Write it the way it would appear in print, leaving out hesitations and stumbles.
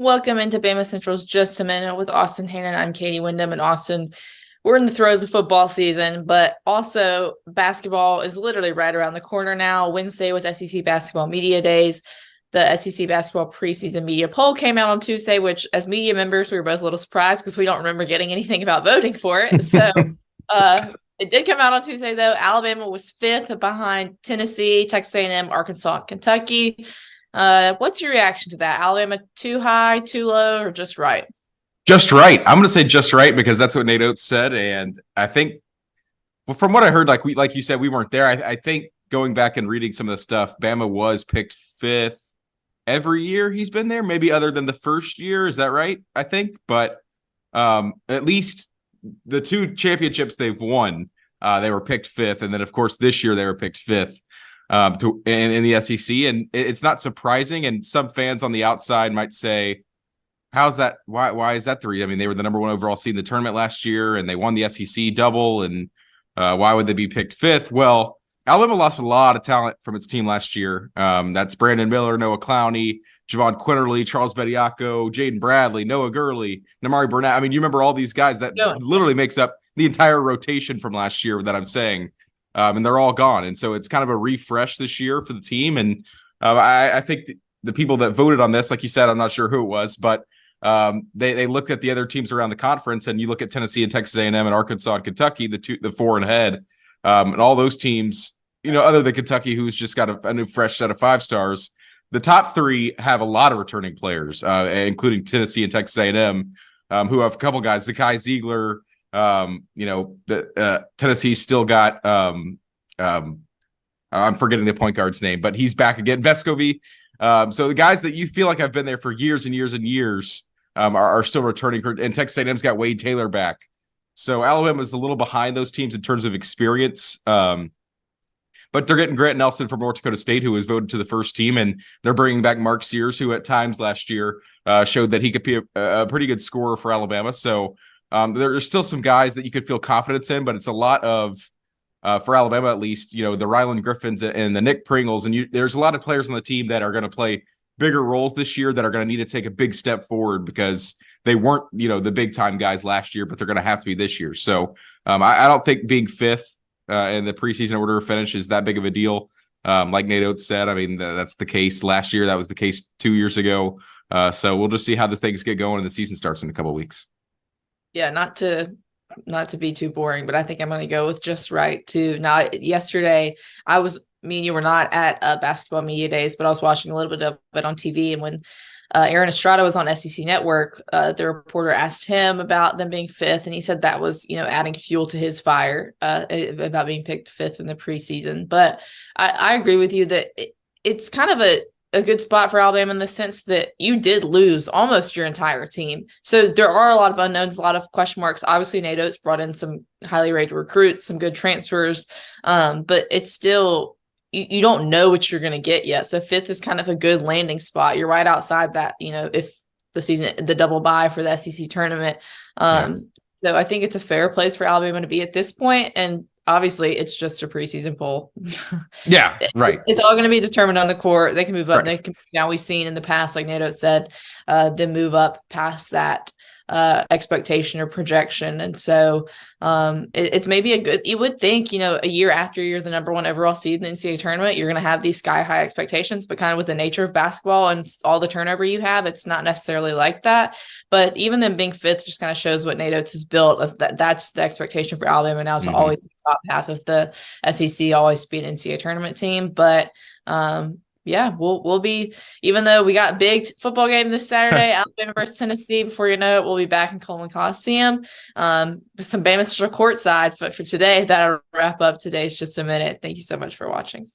Welcome into Bama Central's Just a Minute with Austin Hannon. I'm Katie Wyndham. And Austin, we're in the throes of football season, but also basketball is literally right around the corner now. Wednesday was SEC Basketball Media Days. The SEC Basketball preseason media poll came out on Tuesday, which as media members, we were both a little surprised because we don't remember getting anything about voting for it. So it did come out on Tuesday, though. Alabama was fifth behind Tennessee, Texas A&M, Arkansas, and Kentucky. What's your reaction to that? Alabama too high, too low, or just right? Just right. I'm going to say just right because that's what Nate Oates said, and I think, well, from what I heard, like you said, we weren't there. I think going back and reading some of the stuff, Bama was picked fifth every year he's been there, maybe other than the first year. Is that right? I think, but at least the two championships they've won, they were picked fifth, and then of course this year they were picked fifth in the SEC, and it's not surprising. And some fans on the outside might say, how's that? Why is that three? I mean, they were the number one overall seed in the tournament last year, and they won the SEC double. And why would they be picked fifth? Well, Alabama lost a lot of talent from its team last year. That's Brandon Miller, Noah Clowney, Javon Quinterly, Charles Bediako, Jaden Bradley, Noah Gurley, Namari Burnett. I mean, you remember all these guys that literally makes up the entire rotation from last year that I'm saying. And they're all gone. And so it's kind of a refresh this year for the team. And I think the people that voted on this, like you said, I'm not sure who it was, but they looked at the other teams around the conference, and you look at Tennessee and Texas A&M and Arkansas and Kentucky, the four and ahead, and all those teams, other than Kentucky, who's just got a new fresh set of 5 stars. The top three have a lot of returning players, including Tennessee and Texas A&M, who have a couple guys, Zakai Ziegler. Tennessee still got I'm forgetting the point guard's name, but he's back again, Vescovi. So the guys that you feel like have been there for years and years and years are still returning. And Texas A&M's got Wade Taylor back. So Alabama's a little behind those teams in terms of experience. But they're getting Grant Nelson from North Dakota State, who was voted to the first team, and they're bringing back Mark Sears, who at times last year showed that he could be a pretty good scorer for Alabama. So there's still some guys that you could feel confidence in, but it's a lot of, for Alabama at least, the Ryland Griffins and the Nick Pringles. And there's a lot of players on the team that are going to play bigger roles this year that are going to need to take a big step forward because they weren't, the big time guys last year, but they're going to have to be this year. So I don't think being fifth in the preseason order of finish is that big of a deal. Like Nate Oates said, I mean, that's the case last year. That was the case 2 years ago. So we'll just see how the things get going and the season starts in a couple of weeks. Yeah, not to be too boring, but I think I'm going to go with just right too. Now, yesterday, me and you were not at Basketball Media Days, but I was watching a little bit of it on TV. And when Aaron Estrada was on SEC Network, the reporter asked him about them being fifth, and he said that was, adding fuel to his fire about being picked fifth in the preseason. But I agree with you that it's kind of a good spot for Alabama in the sense that you did lose almost your entire team. So there are a lot of unknowns, a lot of question marks. Obviously, Nate Oates brought in some highly rated recruits, some good transfers, but it's still, you don't know what you're going to get yet. So fifth is kind of a good landing spot. You're right outside that, if the double bye for the SEC tournament. So I think it's a fair place for Alabama to be at this point. And obviously, it's just a preseason poll. Yeah, right. It's all going to be determined on the court. They can move up. Right. They can, now we've seen in the past, like Nato said, them move up past that expectation or projection. And so it's maybe you would think, a year after you're the number one overall seed in the NCAA tournament, you're going to have these sky high expectations, but kind of with the nature of basketball and all the turnover you have, it's not necessarily like that. But even them being fifth just kind of shows what Nate Oates has built. Of that's the expectation for Alabama now to always be top half of the SEC, always be an NCAA tournament team. But yeah, we'll be, even though we got big football game this Saturday, Alabama versus Tennessee, before you know it, we'll be back in Coleman Coliseum with some Bama Central courtside. But for today, that'll wrap up today's Just a Minute. Thank you so much for watching.